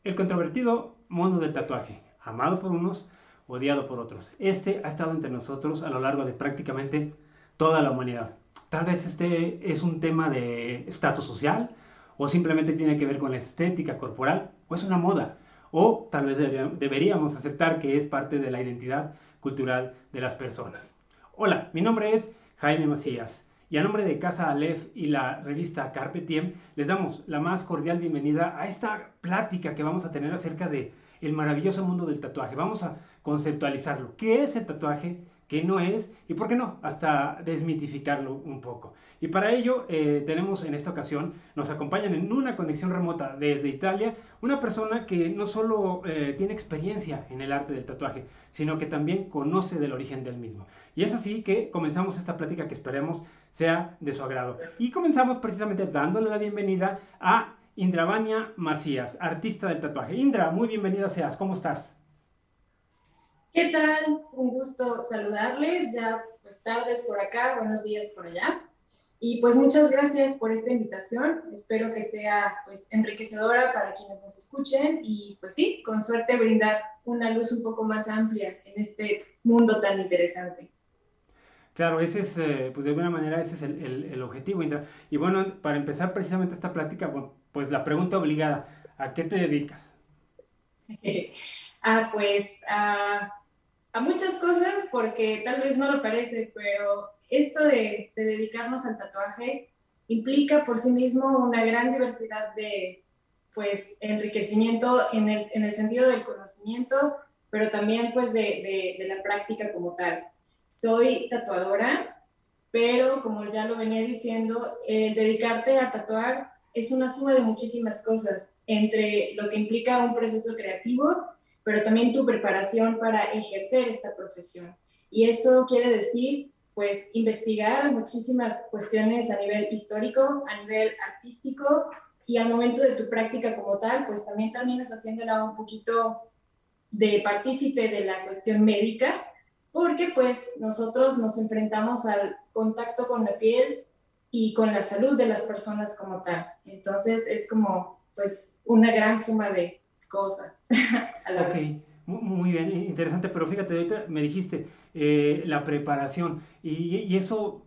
El controvertido mundo del tatuaje, amado por unos, odiado por otros. Este ha estado entre nosotros a lo largo de prácticamente toda la humanidad. Tal vez este es un tema de estatus social, o simplemente tiene que ver con la estética corporal, o es una moda, o tal vez deberíamos aceptar que es parte de la identidad cultural de las personas. Hola, mi nombre es Jaime Macías y a nombre de Casa Aleph y la revista Carpe Diem les damos la más cordial bienvenida a esta plática que vamos a tener acerca de el maravilloso mundo del tatuaje. Vamos a conceptualizarlo. ¿Qué es el tatuaje? ¿Qué no es? Y por qué no, hasta desmitificarlo un poco. Y para ello tenemos en esta ocasión, nos acompañan en una conexión remota desde Italia, una persona que no solo tiene experiencia en el arte del tatuaje, sino que también conoce del origen del mismo. Y es así que comenzamos esta plática que esperemos sea de su agrado. Y comenzamos precisamente dándole la bienvenida a Indravania Macías, artista del tatuaje. Indra, muy bienvenida seas, ¿cómo estás? ¿Qué tal? Un gusto saludarles. Ya pues tardes por acá, buenos días por allá. Y pues muchas gracias por esta invitación. Espero que sea pues enriquecedora para quienes nos escuchen y pues sí, con suerte brindar una luz un poco más amplia en este mundo tan interesante. Claro, ese es, pues de alguna manera ese es el objetivo, Indra. Y bueno, para empezar precisamente esta plática, bueno, pues la pregunta obligada, ¿a qué te dedicas? ah, pues a muchas cosas porque tal vez no lo parece, pero esto de dedicarnos al tatuaje implica por sí mismo una gran diversidad de pues enriquecimiento en el sentido del conocimiento, pero también pues de la práctica como tal. Soy tatuadora, pero como ya lo venía diciendo, el dedicarte a tatuar es una suma de muchísimas cosas, entre lo que implica un proceso creativo, pero también tu preparación para ejercer esta profesión. Y eso quiere decir, pues, investigar muchísimas cuestiones a nivel histórico, a nivel artístico, y al momento de tu práctica como tal, pues también terminas haciéndola un poquito de partícipe de la cuestión médica, porque pues nosotros nos enfrentamos al contacto con la piel y con la salud de las personas como tal. Entonces es como pues una gran suma de cosas a la Ok, vez. muy bien, interesante, pero fíjate, ahorita me dijiste la preparación y eso,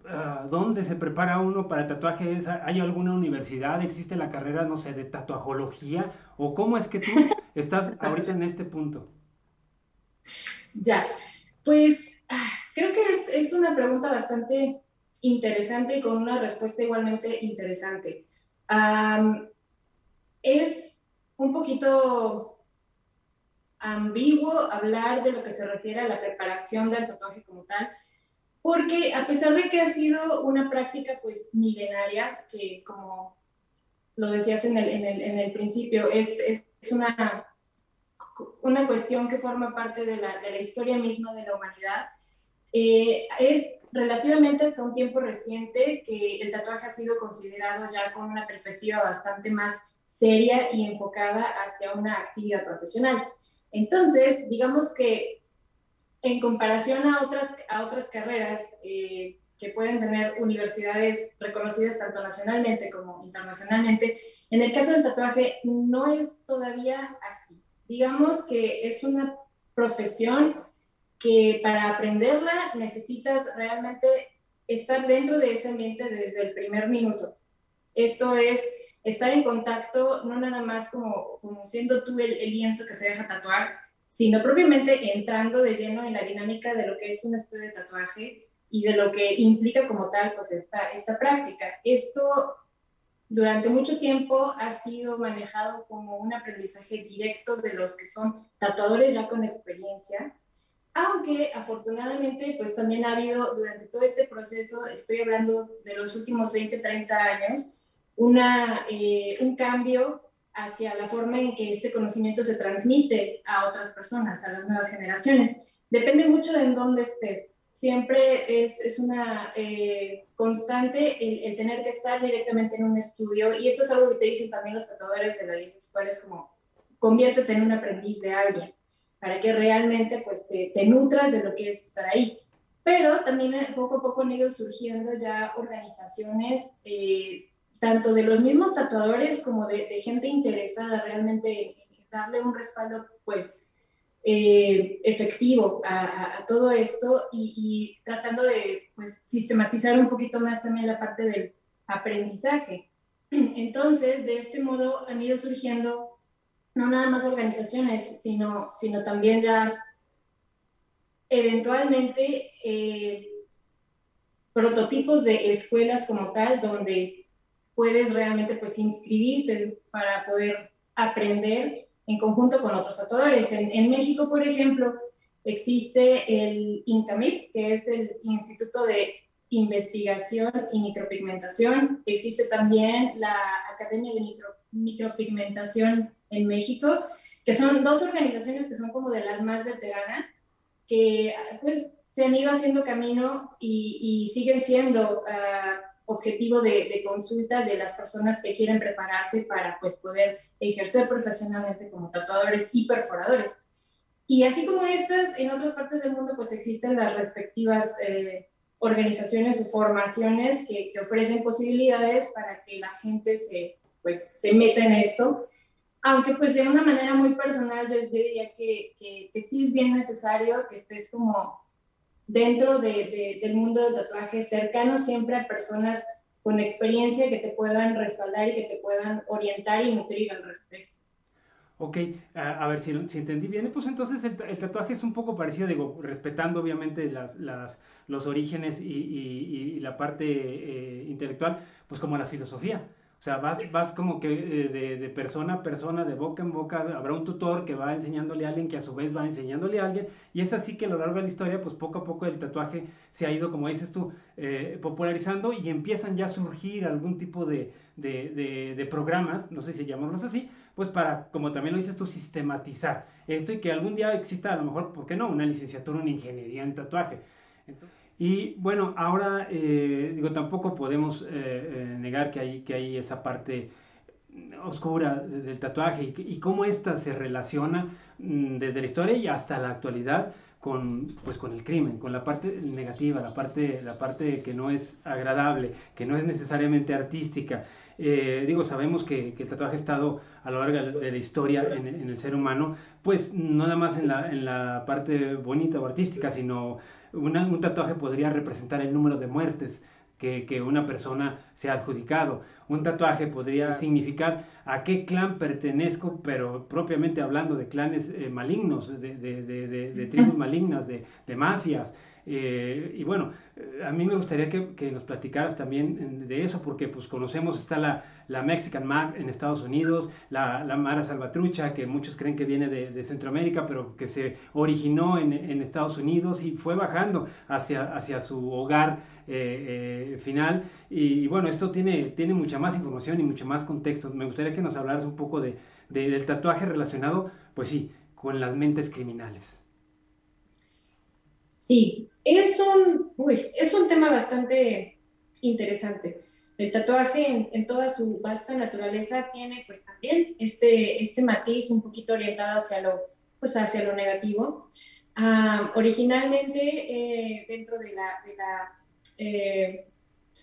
¿dónde se prepara uno para el tatuaje? ¿Hay alguna universidad? ¿Existe la carrera, no sé, de tatuajología? ¿O cómo es que tú estás ahorita en este punto? Ya, pues creo que es una pregunta bastante interesante y con una respuesta igualmente interesante. Um, es un poquito ambiguo hablar de lo que se refiere a la preparación del tatuaje como tal, porque a pesar de que ha sido una práctica pues milenaria, que como lo decías en el principio, es una cuestión que forma parte de la historia misma de la humanidad, es relativamente hasta un tiempo reciente que el tatuaje ha sido considerado ya con una perspectiva bastante más seria y enfocada hacia una actividad profesional. Entonces, digamos que en comparación a otras carreras que pueden tener universidades reconocidas tanto nacionalmente como internacionalmente, en el caso del tatuaje no es todavía así. Digamos que es una profesión que para aprenderla necesitas realmente estar dentro de ese ambiente desde el primer minuto. Esto es estar en contacto, no nada más como siendo tú el lienzo que se deja tatuar, sino propiamente entrando de lleno en la dinámica de lo que es un estudio de tatuaje y de lo que implica como tal pues esta práctica. Esto durante mucho tiempo ha sido manejado como un aprendizaje directo de los que son tatuadores ya con experiencia, aunque afortunadamente pues también ha habido durante todo este proceso, estoy hablando de los últimos 20, 30 años, un cambio hacia la forma en que este conocimiento se transmite a otras personas, a las nuevas generaciones. Depende mucho de en dónde estés. Siempre es una constante el tener que estar directamente en un estudio, y esto es algo que te dicen también los tatuadores de la vieja escuela, es como conviértete en un aprendiz de alguien para que realmente pues te nutras de lo que es estar ahí. Pero también poco a poco han ido surgiendo ya organizaciones, tanto de los mismos tatuadores como de gente interesada realmente darle un respaldo, pues, efectivo a todo esto y tratando de, pues, sistematizar un poquito más también la parte del aprendizaje. Entonces, de este modo han ido surgiendo no nada más organizaciones, sino también ya eventualmente prototipos de escuelas como tal, donde puedes realmente pues inscribirte para poder aprender en conjunto con otros tatuadores. En México, por ejemplo, existe el INCAMIP, que es el Instituto de Investigación y Micropigmentación. Existe también la Academia de Micropigmentación en México, que son dos organizaciones que son como de las más veteranas, que pues se han ido haciendo camino y siguen siendo objetivo de consulta de las personas que quieren prepararse para pues poder ejercer profesionalmente como tatuadores y perforadores. Y así como estas, en otras partes del mundo pues existen las respectivas organizaciones o formaciones que ofrecen posibilidades para que la gente se meta en esto, aunque pues de una manera muy personal yo diría que sí es bien necesario que estés como dentro del mundo del tatuaje, cercano siempre a personas con experiencia que te puedan respaldar y que te puedan orientar y nutrir al respecto. Ok, a ver si entendí bien, pues entonces el tatuaje es un poco parecido, digo, respetando obviamente los orígenes y la parte intelectual, pues como la filosofía. O sea, vas como que de persona a persona, de boca en boca, habrá un tutor que va enseñándole a alguien que a su vez va enseñándole a alguien, y es así que a lo largo de la historia, pues poco a poco el tatuaje se ha ido, como dices tú, popularizando y empiezan ya a surgir algún tipo de programas, no sé si llamarlos así, pues para, como también lo dices tú, sistematizar esto y que algún día exista a lo mejor, ¿por qué no?, una licenciatura en ingeniería en tatuaje. Y bueno, ahora digo, tampoco podemos negar que hay esa parte oscura del tatuaje y cómo ésta se relaciona desde la historia y hasta la actualidad con, pues, con el crimen, con la parte negativa, la parte que no es agradable, que no es necesariamente artística. Digo, sabemos que el tatuaje ha estado a lo largo de la historia en el ser humano, pues no nada más en la parte bonita o artística, sino un tatuaje podría representar el número de muertes que una persona se ha adjudicado. Un tatuaje podría significar a qué clan pertenezco, pero propiamente hablando de clanes malignos, de tribus malignas, de mafias. Y bueno, a mí me gustaría que nos platicaras también de eso, porque pues conocemos, está la Mexican Map en Estados Unidos, la Mara Salvatrucha, que muchos creen que viene de Centroamérica, pero que se originó en Estados Unidos y fue bajando hacia su hogar final. Y bueno, esto tiene mucha más información y mucho más contexto. Me gustaría que nos hablaras un poco del tatuaje relacionado, pues sí, con las mentes criminales. Sí, es un tema bastante interesante. El tatuaje en toda su vasta naturaleza tiene pues también este matiz un poquito orientado pues, hacia lo negativo. Originalmente, dentro eh,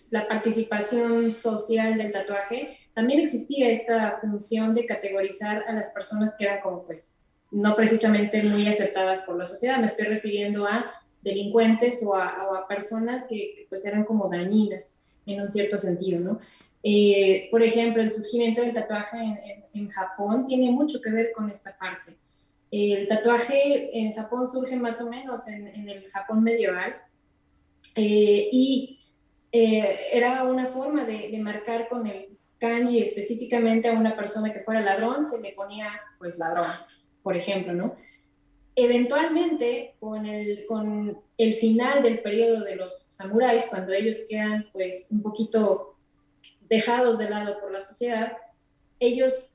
la participación social del tatuaje, también existía esta función de categorizar a las personas que eran como pues no precisamente muy aceptadas por la sociedad. Me estoy refiriendo a delincuentes o a personas que pues eran como dañinas en un cierto sentido, ¿no? Por ejemplo, el surgimiento del tatuaje en Japón tiene mucho que ver con esta parte. El tatuaje en Japón surge más o menos en el Japón medieval y era una forma de marcar con el kanji específicamente a una persona que fuera ladrón, se le ponía pues ladrón, por ejemplo, ¿no? Eventualmente, con el final del periodo de los samuráis, cuando ellos quedan pues un poquito dejados de lado por la sociedad, ellos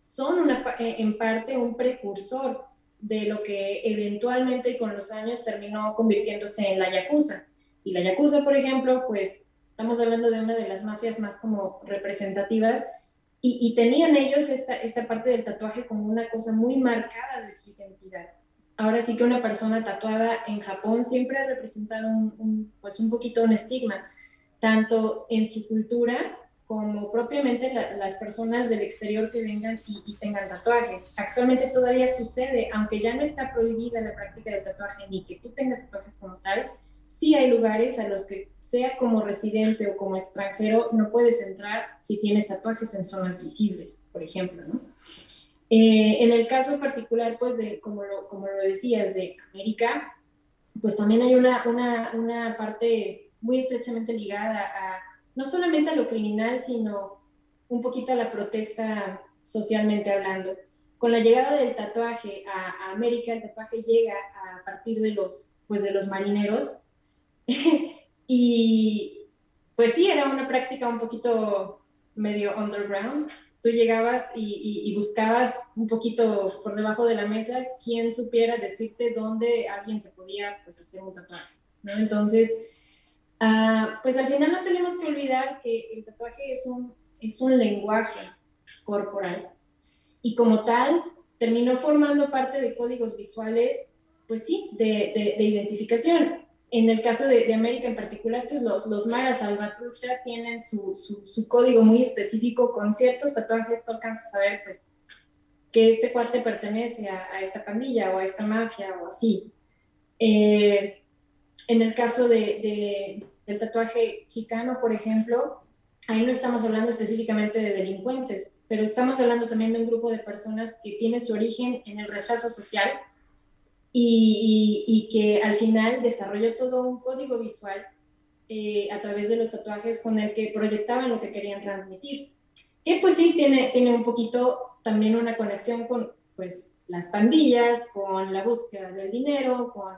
son en parte un precursor de lo que eventualmente con los años terminó convirtiéndose en la Yakuza. Y la Yakuza, por ejemplo, pues estamos hablando de una de las mafias más como representativas y tenían ellos esta parte del tatuaje como una cosa muy marcada de su identidad. Ahora sí que una persona tatuada en Japón siempre ha representado pues un poquito un estigma, tanto en su cultura como propiamente las personas del exterior que vengan y tengan tatuajes. Actualmente todavía sucede, aunque ya no está prohibida la práctica del tatuaje ni que tú tengas tatuajes como tal, sí hay lugares a los que, sea como residente o como extranjero, no puedes entrar si tienes tatuajes en zonas visibles, por ejemplo, ¿no? En el caso particular, pues, como lo decías, de América, pues también hay una parte muy estrechamente ligada a no solamente a lo criminal, sino un poquito a la protesta socialmente hablando. Con la llegada del tatuaje a América, el tatuaje llega a partir pues de los marineros y pues sí, era una práctica un poquito medio underground. Tú llegabas y buscabas un poquito por debajo de la mesa quién supiera decirte dónde alguien te podía pues, hacer un tatuaje, ¿no? Entonces, pues al final no tenemos que olvidar que el tatuaje es un lenguaje corporal y como tal terminó formando parte de códigos visuales, pues sí, de identificación. En el caso de América en particular, pues los Mara Salvatrucha tienen su código muy específico con ciertos tatuajes, tú alcanzas a saber pues que este cuate pertenece a esta pandilla o a esta mafia o así. En el caso del tatuaje chicano, por ejemplo, ahí no estamos hablando específicamente de delincuentes, pero estamos hablando también de un grupo de personas que tiene su origen en el rechazo social y que al final desarrolló todo un código visual a través de los tatuajes con el que proyectaban lo que querían transmitir. Que pues sí, tiene un poquito también una conexión con pues las pandillas, con la búsqueda del dinero, con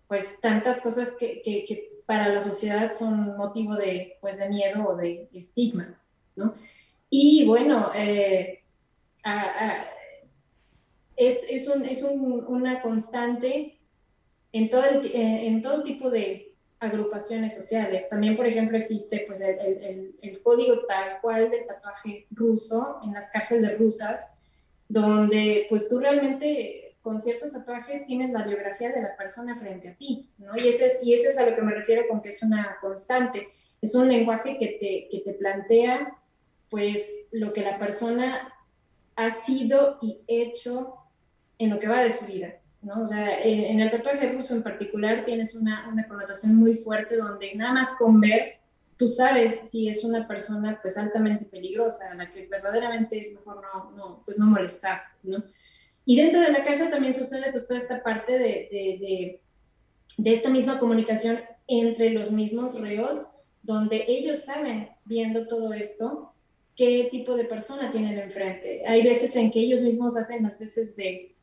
pues tantas cosas que para la sociedad son motivo de, pues, de miedo o de estigma, ¿no? Y bueno, a, a, una constante en todo tipo de agrupaciones sociales. También, por ejemplo, existe pues, el código tal cual del tatuaje ruso en las cárceles rusas, donde pues tú realmente con ciertos tatuajes tienes la biografía de la persona frente a ti, ¿no? Y ese es a lo que me refiero con que es una constante. Es un lenguaje que te plantea pues lo que la persona ha sido y hecho en lo que va de su vida, ¿no? O sea, en el tatuaje ruso en particular tienes una connotación muy fuerte donde nada más con ver tú sabes si es una persona pues altamente peligrosa, a la que verdaderamente es mejor pues no molestar, ¿no? Y dentro de la cárcel también sucede pues toda esta parte de esta misma comunicación entre los mismos reos, donde ellos saben, viendo todo esto, qué tipo de persona tienen enfrente. Hay veces en que ellos mismos hacen las veces de,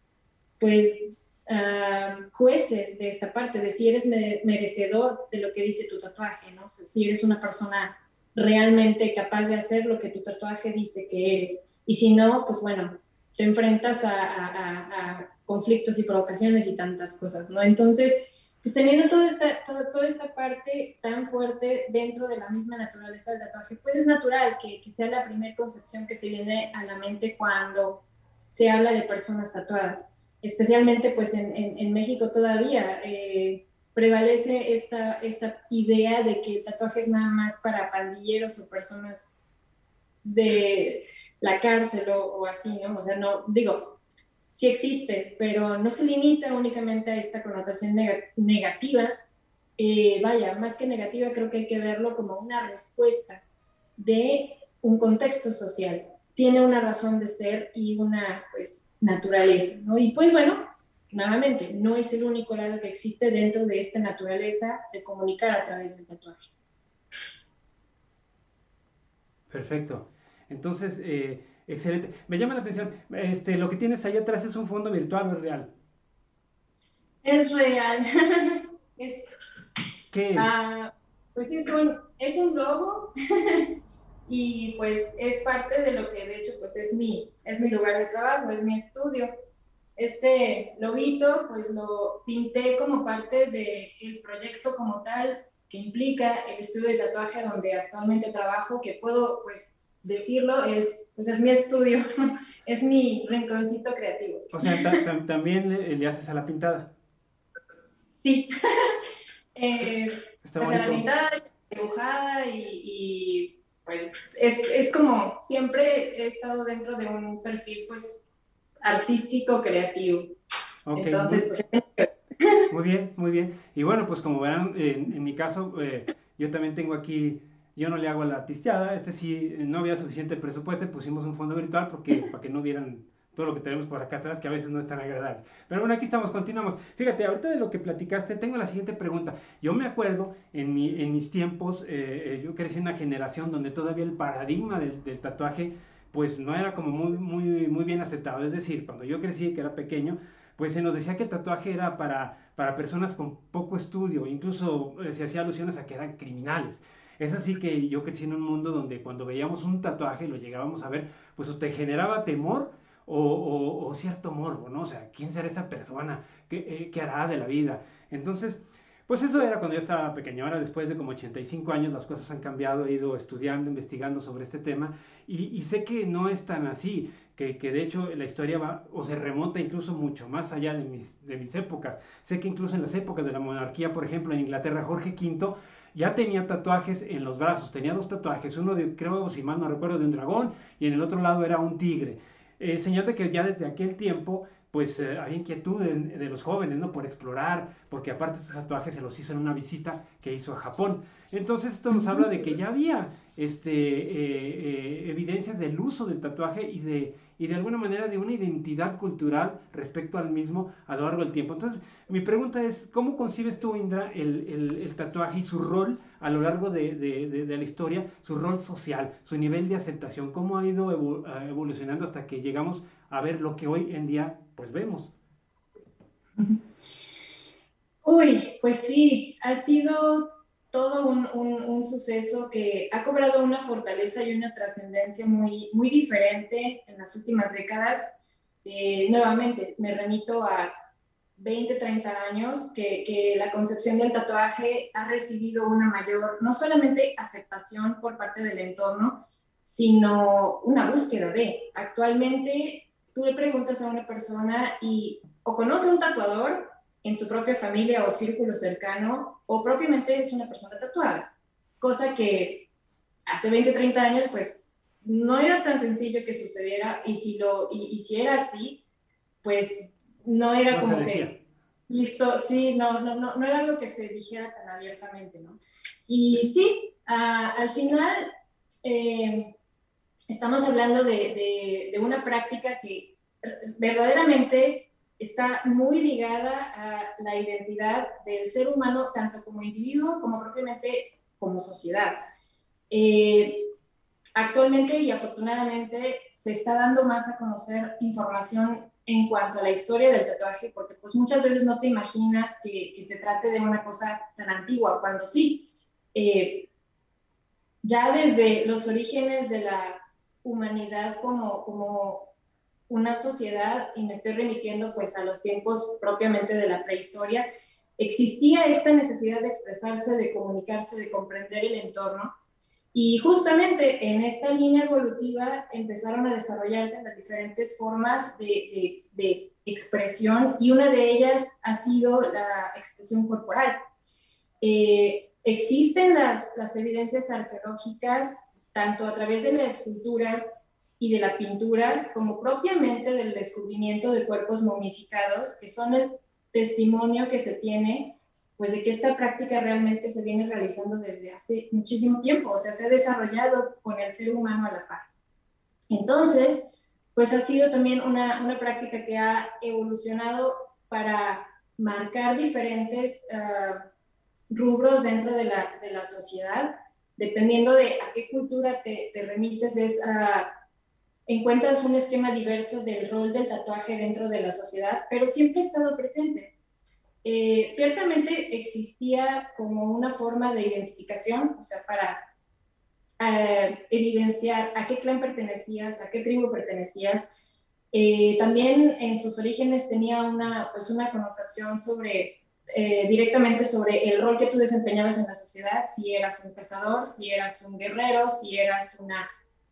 pues, jueces de esta parte, de si eres merecedor de lo que dice tu tatuaje, ¿no? O sea, si eres una persona realmente capaz de hacer lo que tu tatuaje dice que eres. Y si no, pues bueno, te enfrentas a conflictos y provocaciones y tantas cosas, ¿no? Entonces, pues teniendo toda esta parte tan fuerte dentro de la misma naturaleza del tatuaje, pues es natural que sea la primera concepción que se viene a la mente cuando se habla de personas tatuadas. Especialmente pues en México todavía prevalece esta idea de que el tatuaje es nada más para pandilleros o personas de la cárcel o así, ¿no? O sea, no, digo, sí existe, pero no se limita únicamente a esta connotación negativa. Vaya, más que negativa, creo que hay que verlo como una respuesta de un contexto social. Tiene una razón de ser y una, pues, naturaleza, ¿no? Y pues bueno, nuevamente, no es el único lado que existe dentro de esta naturaleza de comunicar a través del tatuaje. Perfecto. Entonces, excelente. Me llama la atención, lo que tienes ahí atrás es un fondo virtual, ¿o es real? Es real. es, ¿Qué es? pues es un logo y pues es parte de lo que de hecho pues es mi lugar de trabajo, es mi estudio. Este lobito pues lo pinté como parte del proyecto como tal que implica el estudio de tatuaje donde actualmente trabajo, que puedo pues decirlo, pues es mi estudio, es mi rinconcito creativo. O sea, también le haces a la pintada. Sí, eh, Está pues a la bonito. pintada, dibujada pues es como siempre he estado dentro de un perfil pues artístico, creativo. Ok, Entonces, pues... muy bien, muy bien. Y bueno, pues como verán, en mi caso, yo también tengo aquí, yo no le hago a la artisteada, este sí, no había suficiente presupuesto, y pusimos un fondo virtual porque, para que no vieran todo lo que tenemos por acá atrás, que a veces no es tan agradable. Pero bueno, aquí estamos, continuamos. Fíjate, ahorita de lo que platicaste, tengo la siguiente pregunta. Yo me acuerdo, en mis tiempos, yo crecí en una generación donde todavía el paradigma del tatuaje, pues no era como muy bien aceptado. Es decir, cuando yo crecí, que era pequeño, pues se nos decía que el tatuaje era para personas con poco estudio, incluso se hacía alusiones a que eran criminales. Es así que yo crecí en un mundo donde cuando veíamos un tatuaje y lo llegábamos a ver, pues o te generaba temor o cierto morbo, ¿no? O sea, ¿quién será esa persona? ¿Qué hará de la vida? Entonces, pues eso era cuando yo estaba pequeño. Ahora, después de como 85 años, las cosas han cambiado. He ido estudiando, investigando sobre este tema y sé que no es tan así. Que de hecho la historia va o se remonta incluso mucho más allá de mis épocas. Sé que incluso en las épocas de la monarquía, por ejemplo, en Inglaterra, Jorge V ya tenía tatuajes en los brazos, tenía dos tatuajes, uno de, creo, si mal no recuerdo, de un dragón y en el otro lado era un tigre. Señal de que ya desde aquel tiempo pues había inquietud de los jóvenes, ¿no? Por explorar, porque aparte estos tatuajes se los hizo en una visita que hizo a Japón. Entonces esto nos habla de que ya había evidencias del uso del tatuaje y de alguna manera de una identidad cultural respecto al mismo a lo largo del tiempo. Entonces, mi pregunta es, ¿cómo concibes tú, Indra, el tatuaje y su rol a lo largo de la historia, su rol social, su nivel de aceptación? ¿Cómo ha ido evolucionando hasta que llegamos a ver lo que hoy en día pues vemos? Uy, pues sí, ha sido todo un suceso que ha cobrado una fortaleza y una trascendencia muy diferente en las últimas décadas. Nuevamente, me remito a 20, 30 años, que la concepción del tatuaje ha recibido una mayor, no solamente aceptación por parte del entorno, sino una búsqueda de. Actualmente, tú le preguntas a una persona y o conoce un tatuador en su propia familia o círculo cercano, o propiamente es una persona tatuada, cosa que hace 20, 30 años, pues no era tan sencillo que sucediera, y si era así, pues no era No se como decía. que listo, sí, no era algo que se dijera tan abiertamente, ¿no? Y sí, al final eh, estamos hablando de una práctica que verdaderamente está muy ligada a la identidad del ser humano, tanto como individuo como propiamente como sociedad. Eh, Actualmente y afortunadamente se está dando más a conocer información en cuanto a la historia del tatuaje, porque pues muchas veces no te imaginas que se trate de una cosa tan antigua, cuando sí, eh, ya desde los orígenes de la humanidad como una sociedad, y me estoy remitiendo pues a los tiempos propiamente de la prehistoria, existía esta necesidad de expresarse, de comunicarse, de comprender el entorno, y justamente en esta línea evolutiva empezaron a desarrollarse las diferentes formas de expresión, y una de ellas ha sido la expresión corporal. Existen las evidencias arqueológicas, tanto a través de la escultura y de la pintura, como propiamente del descubrimiento de cuerpos momificados, que son el testimonio que se tiene pues de que esta práctica realmente se viene realizando desde hace muchísimo tiempo, o sea, se ha desarrollado con el ser humano a la par. Entonces, pues ha sido también una práctica que ha evolucionado para marcar diferentes rubros dentro de la sociedad, dependiendo de a qué cultura te remites, encuentras un esquema diverso del rol del tatuaje dentro de la sociedad, pero siempre ha estado presente. Ciertamente existía como una forma de identificación, o sea, para evidenciar a qué clan pertenecías, a qué tribu pertenecías. También en sus orígenes tenía pues una connotación directamente sobre el rol que tú desempeñabas en la sociedad, si eras un cazador, si eras un guerrero, si eras una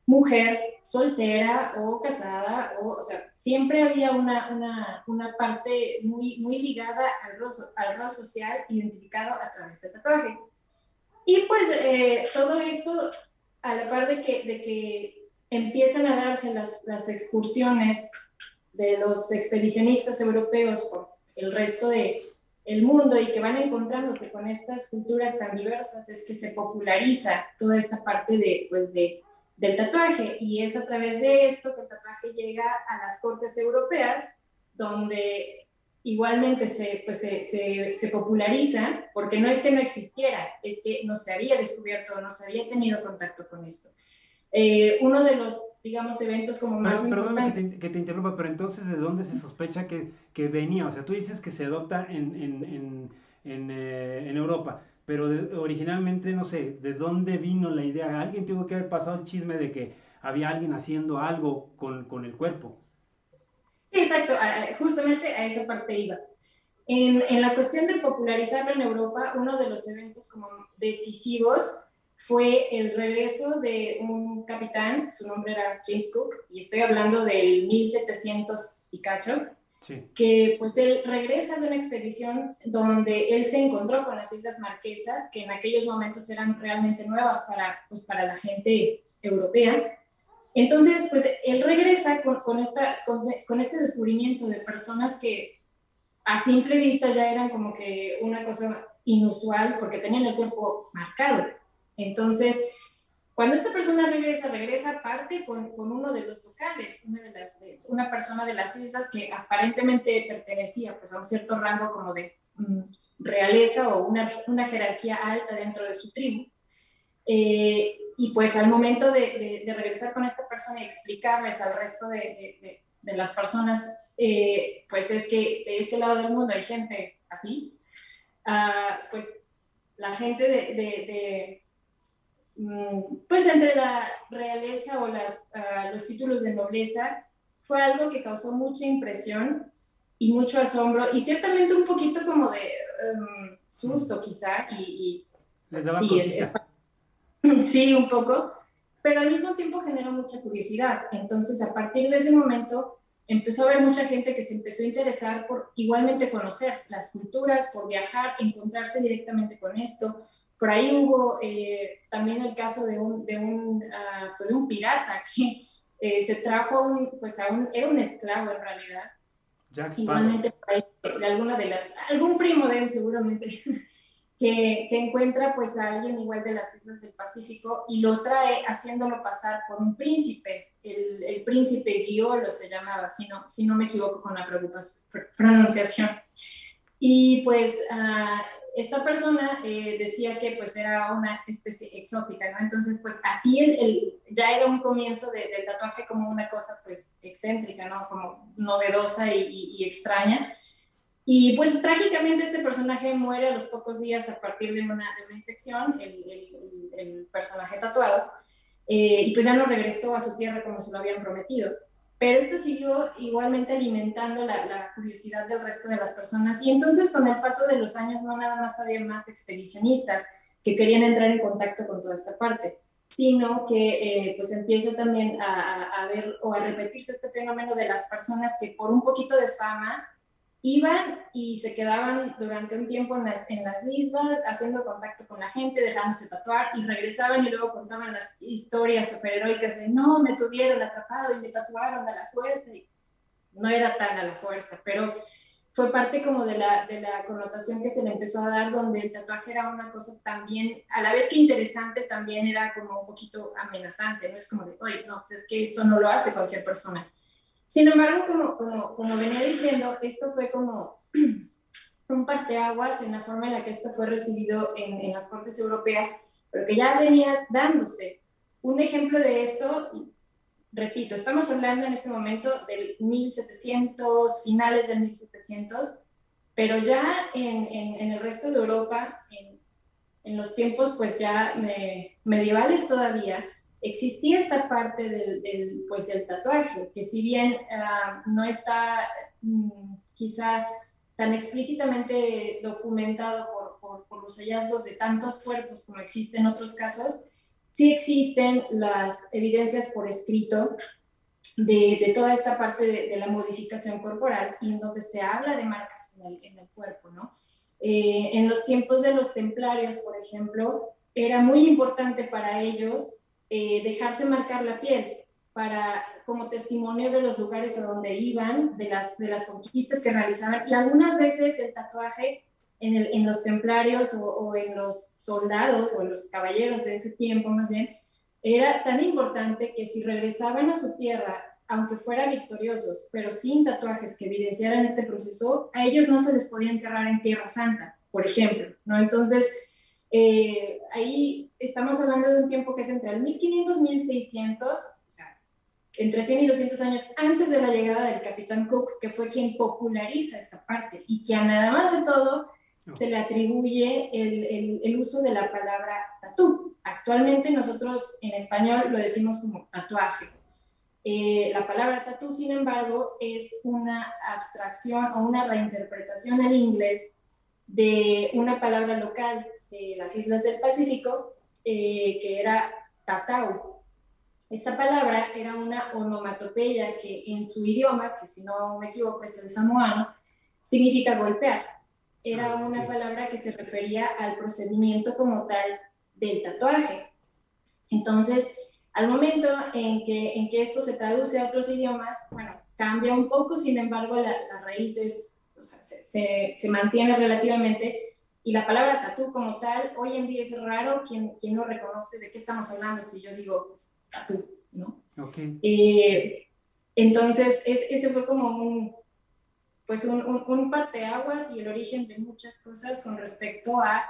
mujer soltera o casada, o sea, siempre había una parte muy ligada al rol social identificado a través del tatuaje. Y pues todo esto a la par de que empiezan a darse las excursiones de los expedicionistas europeos por el resto del mundo y que van encontrándose con estas culturas tan diversas, es que se populariza toda esta parte del tatuaje, y es a través de esto que el tatuaje llega a las cortes europeas, donde igualmente se populariza, porque no es que no existiera, es que no se había descubierto, no se había tenido contacto con esto. Uno de los, digamos, eventos como más Perdóname importantes. que te interrumpa, pero entonces, ¿de dónde se sospecha que venía? O sea, tú dices que se adopta en Europa, pero originalmente, no sé, ¿de dónde vino la idea? Alguien tuvo que haber pasado el chisme de que había alguien haciendo algo con el cuerpo. Sí, exacto, justamente a esa parte iba. En la cuestión de popularizarlo en Europa, uno de los eventos como decisivos fue el regreso de un capitán, su nombre era James Cook, y estoy hablando del 1700 y cacho, Sí. que pues él regresa de una expedición donde él se encontró con las Islas Marquesas, que en aquellos momentos eran realmente nuevas para la gente europea. Entonces, pues él regresa con este descubrimiento de personas que a simple vista ya eran como que una cosa inusual porque tenían el cuerpo marcado. Entonces, cuando esta persona regresa parte con uno de los locales, una persona de las islas que aparentemente pertenecía pues, a un cierto rango como de realeza o una jerarquía alta dentro de su tribu. Y pues al momento de regresar con esta persona y explicarles al resto de las personas, pues es que de este lado del mundo hay gente así, pues la gente pues entre la realeza o los títulos de nobleza fue algo que causó mucha impresión y mucho asombro y ciertamente un poquito como de susto quizá y Les pues daba sí, cosita. sí, un poco, pero al mismo tiempo generó mucha curiosidad. Entonces, a partir de ese momento, empezó a haber mucha gente que se empezó a interesar por igualmente conocer las culturas, por viajar, encontrarse directamente con esto. Por ahí hubo también el caso pues de un pirata que se trajo era un esclavo en realidad. Jack Sparrow. Igualmente por ahí, algún primo de él seguramente que encuentra pues a alguien igual de las islas del Pacífico y lo trae haciéndolo pasar por un príncipe, el príncipe Giolo se llamaba, si no me equivoco con la pronunciación. Y pues esta persona decía que pues era una especie exótica, ¿no? Entonces pues así ya era un comienzo del tatuaje como una cosa pues excéntrica, ¿no? Como novedosa y extraña. Y pues trágicamente este personaje muere a los pocos días a partir de una infección, el personaje tatuado, y pues ya no regresó a su tierra como se lo habían prometido. Pero esto siguió igualmente alimentando la curiosidad del resto de las personas y entonces con el paso de los años no nada más había más expedicionistas que querían entrar en contacto con toda esta parte, sino que pues empieza también a ver o a repetirse este fenómeno de las personas que por un poquito de fama iban y se quedaban durante un tiempo en las islas, haciendo contacto con la gente, dejándose tatuar, y regresaban y luego contaban las historias superheroicas de no, me tuvieron atrapado y me tatuaron a la fuerza. Y no era tan a la fuerza, pero fue parte como de la connotación que se le empezó a dar, donde el tatuaje era una cosa también, a la vez que interesante, también era como un poquito amenazante, ¿no? Es como de, oye, no, pues es que esto no lo hace cualquier persona. Sin embargo, como venía diciendo, esto fue como un parteaguas en la forma en la que esto fue recibido en las cortes europeas, pero que ya venía dándose. Un ejemplo de esto, repito, estamos hablando en este momento del 1700, finales del 1700, pero ya en el resto de Europa, en los tiempos pues ya medievales todavía, existía esta parte pues, del tatuaje, que si bien no está quizá tan explícitamente documentado por los hallazgos de tantos cuerpos como existen en otros casos, sí existen las evidencias por escrito de toda esta parte de la modificación corporal y en donde se habla de marcas en el cuerpo, ¿no? En los tiempos de los templarios, por ejemplo, era muy importante para ellos dejarse marcar la piel como testimonio de los lugares a donde iban, de las conquistas que realizaban, y algunas veces el tatuaje en los templarios o en los soldados o en los caballeros de ese tiempo más bien, era tan importante que si regresaban a su tierra, aunque fueran victoriosos, pero sin tatuajes que evidenciaran este proceso, a ellos no se les podía enterrar en Tierra Santa, por ejemplo, ¿no? Entonces, ahí estamos hablando de un tiempo que es entre el 1500 y 1600, o sea, entre 100 y 200 años antes de la llegada del Capitán Cook, que fue quien populariza esta parte y que a nada más de todo se le atribuye el uso de la palabra tatú. Actualmente nosotros en español lo decimos como tatuaje. La palabra tatú, sin embargo, es una abstracción o una reinterpretación en inglés de una palabra local de las islas del Pacífico, que era tatau. Esta palabra era una onomatopeya que en su idioma, que si no me equivoco es el samoano, significa golpear. Era una palabra que se refería al procedimiento como tal del tatuaje. Entonces, al momento en que esto se traduce a otros idiomas, bueno, cambia un poco, sin embargo, la raíz es, o sea, se mantiene relativamente, y la palabra tatú como tal, hoy en día es raro quien no reconoce de qué estamos hablando si yo digo pues, tatú, ¿no? Okay. Entonces, ese fue como un parteaguas y el origen de muchas cosas con respecto a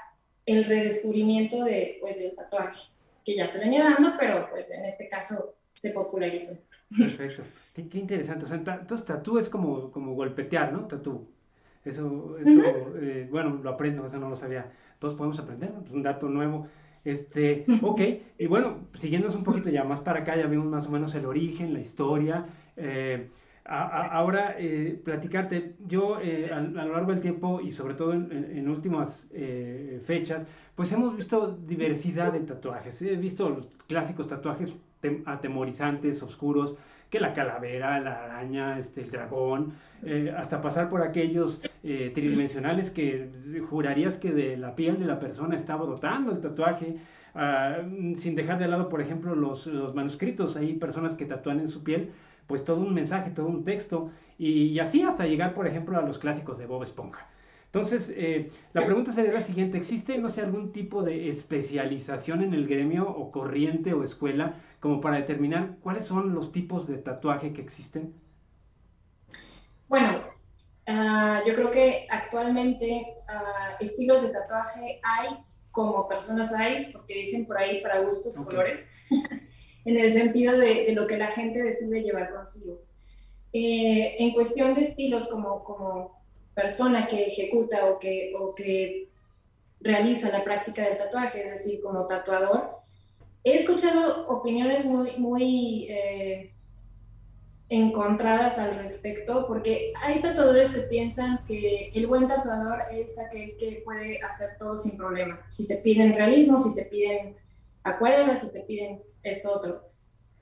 el redescubrimiento pues, del tatuaje, que ya se venía dando, pero pues en este caso se popularizó. Perfecto. Qué interesante. O sea, entonces tatú es como golpetear, ¿no? Tatú. Eso bueno, lo aprendo, eso no lo sabía. Todos podemos aprender, ¿no? Pues un dato nuevo. Ok, y bueno, siguiéndonos un poquito ya más para acá, ya vimos más o menos el origen, la historia. Ahora, platicarte, yo a lo largo del tiempo y sobre todo en últimas fechas, pues hemos visto diversidad de tatuajes. He visto los clásicos tatuajes atemorizantes, oscuros, que la calavera, la araña, el dragón, hasta pasar por aquellos tridimensionales que jurarías que de la piel de la persona estaba brotando el tatuaje, sin dejar de lado, por ejemplo, los manuscritos. Hay personas que tatúan en su piel pues todo un mensaje, todo un texto, y así hasta llegar, por ejemplo, a los clásicos de Bob Esponja. Entonces, la pregunta sería la siguiente: ¿existe, no sé, algún tipo de especialización en el gremio o corriente o escuela como para determinar cuáles son los tipos de tatuaje que existen? Bueno, yo creo que actualmente estilos de tatuaje hay como personas hay, porque dicen por ahí para gustos Ok. colores, en el sentido de lo que la gente decide llevar consigo. En cuestión de estilos como persona que ejecuta o que realiza la práctica del tatuaje, es decir, como tatuador, he escuchado opiniones muy encontradas al respecto, porque hay tatuadores que piensan que el buen tatuador es aquel que puede hacer todo sin problema. Si te piden realismo, si te piden acuarelas, si te piden esto otro.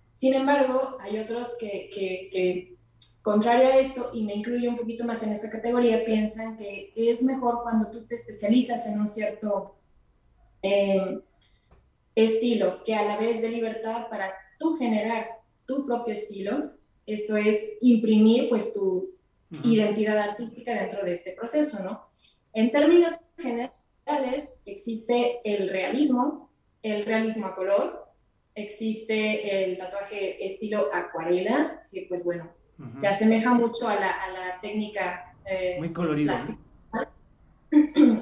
Sin embargo, hay otros que, contrario a esto, y me incluyo un poquito más en esa categoría, piensan que es mejor cuando tú te especializas en un cierto eh, estilo, que a la vez de libertad para tú generar tu propio estilo, esto es imprimir pues tu identidad artística dentro de este proceso, ¿no? En términos generales, existe el realismo a color, existe el tatuaje estilo acuarela, que pues bueno, se asemeja mucho a la técnica Muy colorido, plástica. ¿no?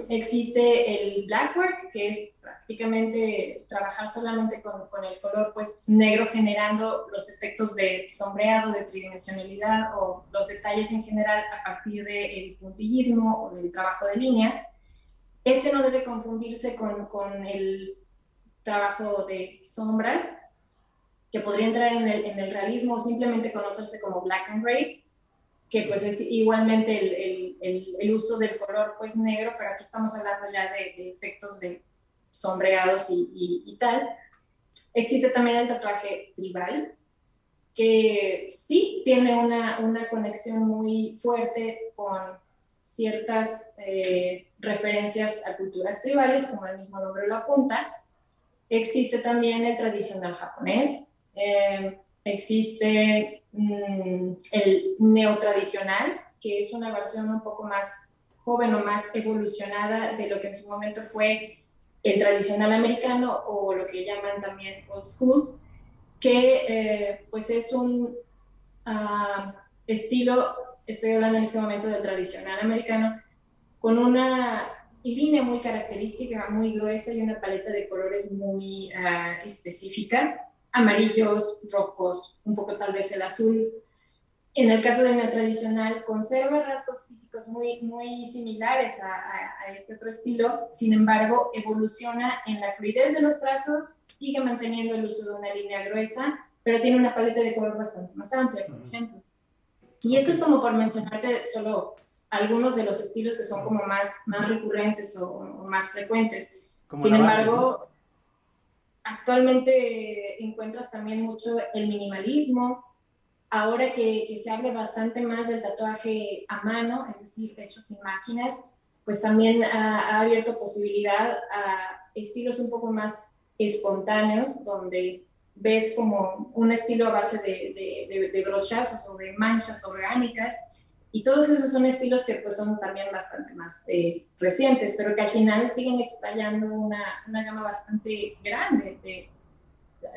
Existe el blackwork, que es prácticamente trabajar solamente con el color pues, negro, generando los efectos de sombreado, de tridimensionalidad o los detalles en general a partir del puntillismo o del trabajo de líneas. Este no debe confundirse con el trabajo de sombras, que podría entrar en el realismo o simplemente conocerse como black and gray, que pues es igualmente el uso del color pues negro, pero aquí estamos hablando ya de efectos de sombreados y tal. Existe también el tatuaje tribal, que sí tiene una conexión muy fuerte con ciertas referencias a culturas tribales, como el mismo nombre lo apunta. existe también el tradicional japonés, existe el neotradicional, que es una versión un poco más joven o más evolucionada de lo que en su momento fue el tradicional americano o lo que llaman también old school, que pues es un estilo, estoy hablando en este momento del tradicional americano, con una línea muy característica, muy gruesa y una paleta de colores muy específica, amarillos, rojos, un poco tal vez el azul. En el caso del neotradicional, conserva rasgos físicos muy similares a este otro estilo, sin embargo, evoluciona en la fluidez de los trazos, sigue manteniendo el uso de una línea gruesa, pero tiene una paleta de color bastante más amplia, por ejemplo. Y esto es como por mencionarte solo algunos de los estilos que son como más recurrentes o más frecuentes. Como Sin la base, embargo, ¿no? actualmente encuentras también mucho el minimalismo. Ahora que se habla bastante más del tatuaje a mano, es decir, hecho sin máquinas, pues también ha abierto posibilidad a estilos un poco más espontáneos, donde ves como un estilo a base de brochazos o de manchas orgánicas, y todos esos son estilos que pues son también bastante más recientes, pero que al final siguen explayando una gama bastante grande,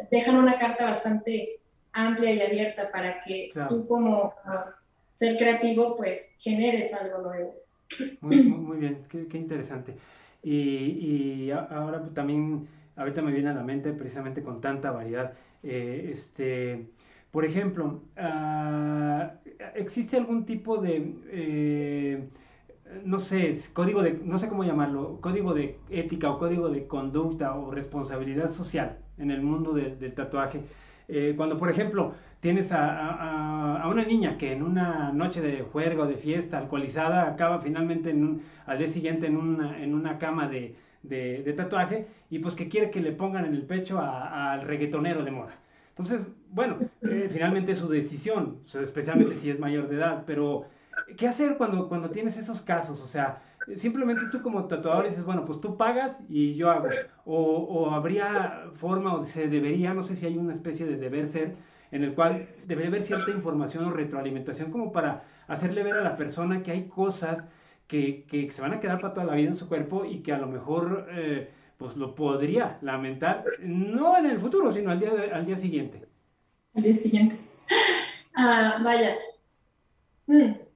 dejan una carta bastante amplia y abierta para que Claro. tú como ser creativo pues generes algo nuevo. Muy bien, qué interesante. Ahora también, ahorita me viene a la mente precisamente con tanta variedad. Por ejemplo, ¿existe algún tipo de, no sé, código de, no sé cómo llamarlo, código de ética o código de conducta o responsabilidad social en el mundo del tatuaje? Cuando, por ejemplo, tienes a una niña que en una noche de juerga o de fiesta alcoholizada acaba finalmente al día siguiente en una cama de tatuaje y pues que quiere que le pongan en el pecho al reggaetonero de moda. Entonces, bueno, finalmente es su decisión, o sea, especialmente si es mayor de edad, pero ¿qué hacer cuando tienes esos casos? O sea, simplemente tú como tatuador dices, bueno, pues tú pagas y yo hago. O habría forma, o se debería, no sé si hay una especie de deber ser, en el cual debería haber cierta información o retroalimentación como para hacerle ver a la persona que hay cosas que se van a quedar para toda la vida en su cuerpo y que a lo mejor pues lo podría lamentar, no en el futuro, sino al día siguiente. Al día siguiente. Vaya,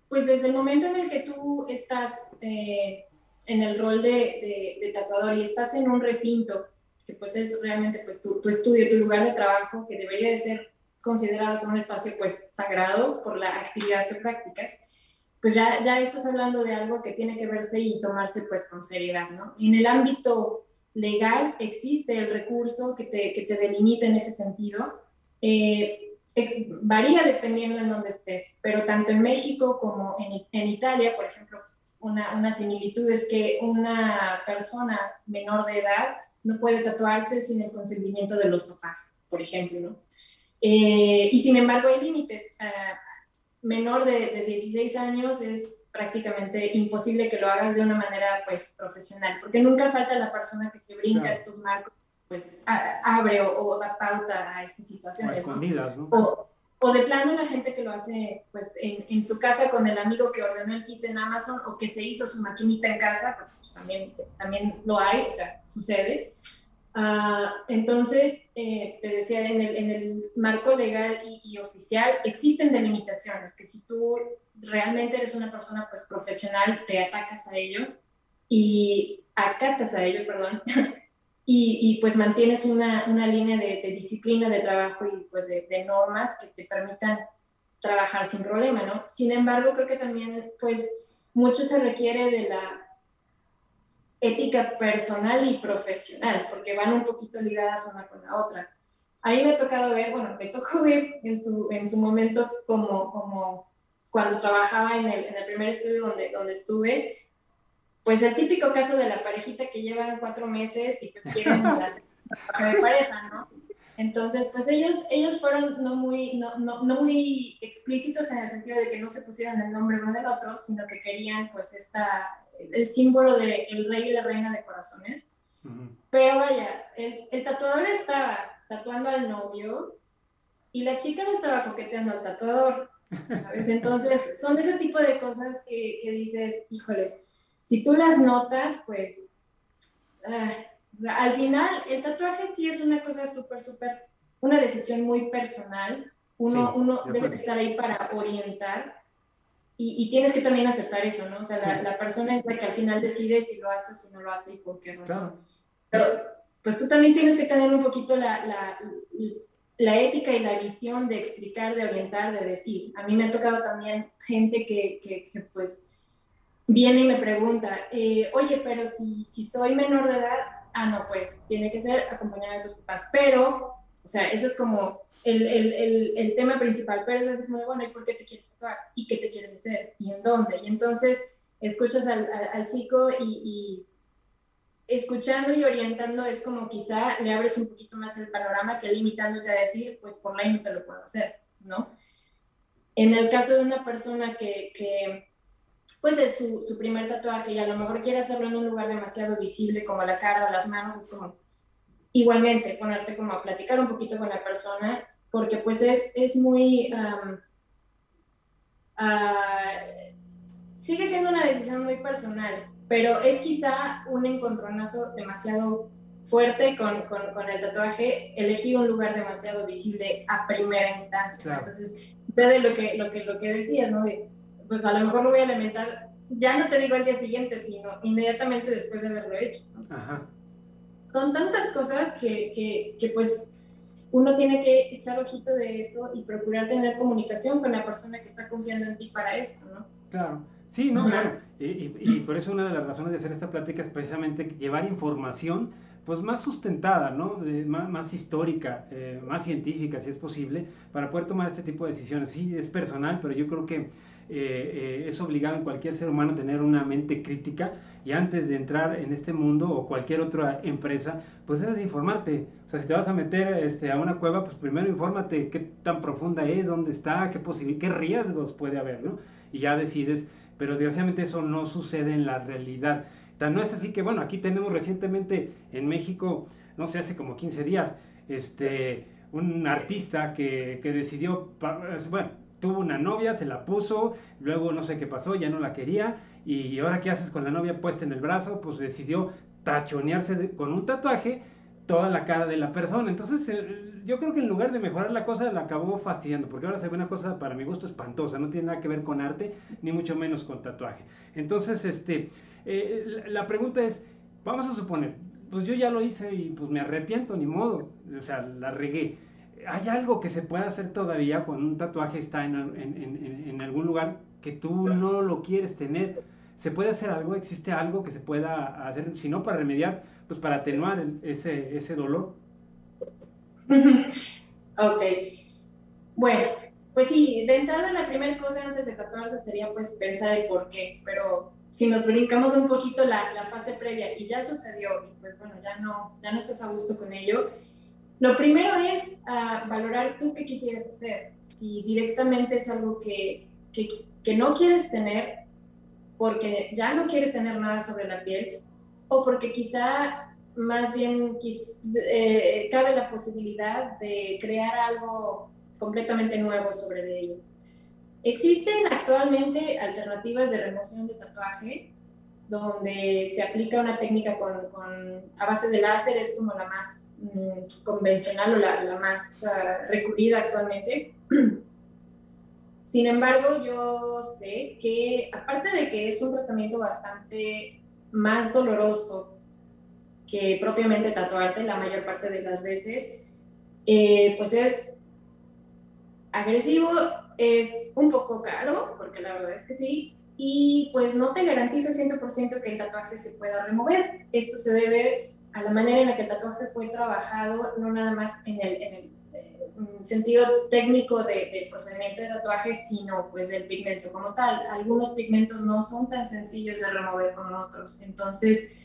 pues desde el momento en el que tú estás en el rol de tatuador y estás en un recinto, que pues es realmente pues tu estudio, tu lugar de trabajo, que debería de ser considerado como un espacio pues sagrado por la actividad que practicas, pues ya estás hablando de algo que tiene que verse y tomarse pues con seriedad, ¿no? En el ámbito legal existe el recurso que te delimita en ese sentido. Varía dependiendo en dónde estés, pero tanto en México como en Italia, por ejemplo, una similitud es que una persona menor de edad no puede tatuarse sin el consentimiento de los papás, por ejemplo, ¿no? Y sin embargo hay límites. Menor de 16 años es prácticamente imposible que lo hagas de una manera pues profesional, porque nunca falta la persona que se brinca Claro. estos marcos, pues abre o da pauta a estas O a situaciones, ¿no? escondidas, ¿no? O de plano la gente que lo hace pues en su casa con el amigo que ordenó el kit en Amazon o que se hizo su maquinita en casa, pues también lo hay, o sea, sucede. Entonces, te decía, en el marco legal y oficial existen delimitaciones que si tú realmente eres una persona pues profesional, te atacas a ello y acatas a ello, perdón, y pues mantienes una línea de disciplina de trabajo y pues de normas que te permitan trabajar sin problema, ¿no? Sin embargo, creo que también pues mucho se requiere de la ética personal y profesional, porque van un poquito ligadas una con la otra. Ahí me ha tocado ver, bueno, me tocó ver en su momento como cuando trabajaba en el primer estudio donde estuve, pues el típico caso de la parejita que llevan 4 meses y pues quieren la de pareja, ¿no? Entonces, pues ellos fueron no muy explícitos en el sentido de que no se pusieron el nombre uno del otro, sino que querían pues el símbolo del rey y la reina de corazones. Ujú. Pero vaya, el tatuador estaba tatuando al novio y la chica le estaba coqueteando al tatuador, ¿sabes? Entonces, son ese tipo de cosas que dices, híjole, si tú las notas, pues, ah, al final, el tatuaje sí es una cosa súper, una decisión muy personal. Uno, Sí, uno de debe acuerdo. estar ahí para orientar y tienes que también aceptar eso, ¿no? O sea, Sí, la persona es la que al final decide si lo hace o si no lo hace y por qué razón. claro. Pero pues tú también tienes que tener un poquito la ética y la visión de explicar, de orientar, de decir. A mí me ha tocado también gente que pues viene y me pregunta, oye, pero si soy menor de edad, no, pues tiene que ser acompañada de tus papás. Pero, o sea, ese es como el tema principal, pero es así como de, bueno, ¿y por qué te quieres tatuar? ¿Y qué te quieres hacer? ¿Y en dónde? Y entonces escuchas al chico y escuchando y orientando es como quizá le abres un poquito más el panorama que limitándote a decir, pues por ley no te lo puedo hacer, ¿no? En el caso de una persona que pues es su primer tatuaje y a lo mejor quiere hacerlo en un lugar demasiado visible como la cara o las manos, es como igualmente ponerte como a platicar un poquito con la persona porque pues es muy, uh, sigue siendo una decisión muy personal, pero es quizá un encontronazo demasiado fuerte con el tatuaje, elegir un lugar demasiado visible a primera instancia, ¿no? Claro. Entonces, sucede lo que decías, ¿no? De, pues a lo mejor lo voy a lamentar, ya no te digo al día siguiente, sino inmediatamente después de haberlo hecho, ¿no? Ajá. Son tantas cosas que pues uno tiene que echar ojito de eso y procurar tener comunicación con la persona que está confiando en ti para esto, ¿no? Claro, sí, no, claro. Más. Y por eso una de las razones de hacer esta plática es precisamente llevar información pues más sustentada, ¿no? Más histórica, más científica, si es posible, para poder tomar este tipo de decisiones. Sí, es personal, pero yo creo que es obligado en cualquier ser humano tener una mente crítica y antes de entrar en este mundo o cualquier otra empresa, pues debes de informarte. O sea, si te vas a meter a una cueva, pues primero infórmate qué tan profunda es, dónde está, qué riesgos puede haber, ¿no? Y ya decides, pero desgraciadamente eso no sucede en la realidad. Tan no es así que, bueno, aquí tenemos recientemente en México, no sé, hace como 15 días, un artista que decidió, bueno, tuvo una novia, se la puso, luego no sé qué pasó, ya no la quería, y ahora qué haces con la novia puesta en el brazo, pues decidió tachonearse con un tatuaje toda la cara de la persona. Entonces, yo creo que en lugar de mejorar la cosa, la acabó fastidiando, porque ahora se ve una cosa, para mi gusto, espantosa, no tiene nada que ver con arte, ni mucho menos con tatuaje. Entonces, la pregunta es, vamos a suponer, pues yo ya lo hice y pues me arrepiento, ni modo, o sea, la regué. ¿Hay algo que se pueda hacer todavía cuando un tatuaje está en algún lugar que tú no lo quieres tener? ¿Se puede hacer algo? ¿Existe algo que se pueda hacer? Si no, para remediar, pues para atenuar ese dolor. Ok, bueno, pues sí, de entrada la primera cosa antes de tatuarse sería pues pensar el por qué, pero si nos brincamos un poquito la fase previa y ya sucedió y pues bueno, ya no estás a gusto con ello, lo primero es valorar tú qué quisieras hacer, si directamente es algo que no quieres tener porque ya no quieres tener nada sobre la piel o porque quizá más bien cabe la posibilidad de crear algo completamente nuevo sobre ello. Existen actualmente alternativas de remoción de tatuaje donde se aplica una técnica a base de láser, es como la más convencional o la más recurrida actualmente. Sin embargo, yo sé que aparte de que es un tratamiento bastante más doloroso que propiamente tatuarte la mayor parte de las veces, pues es agresivo, es un poco caro, porque la verdad es que sí, y pues no te garantiza 100% que el tatuaje se pueda remover. Esto se debe a la manera en la que el tatuaje fue trabajado, no nada más en el sentido técnico del procedimiento de tatuaje, sino pues del pigmento como tal. Algunos pigmentos no son tan sencillos de remover como otros, entonces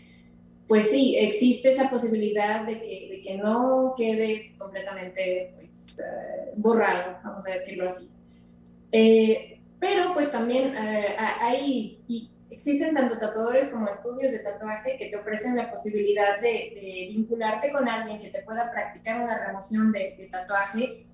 pues sí, existe esa posibilidad de que no quede completamente pues, borrado, vamos a decirlo así. Pero pues también hay, y existen tanto tatuadores como estudios de tatuaje que te ofrecen la posibilidad de vincularte con alguien que te pueda practicar una remoción de tatuaje,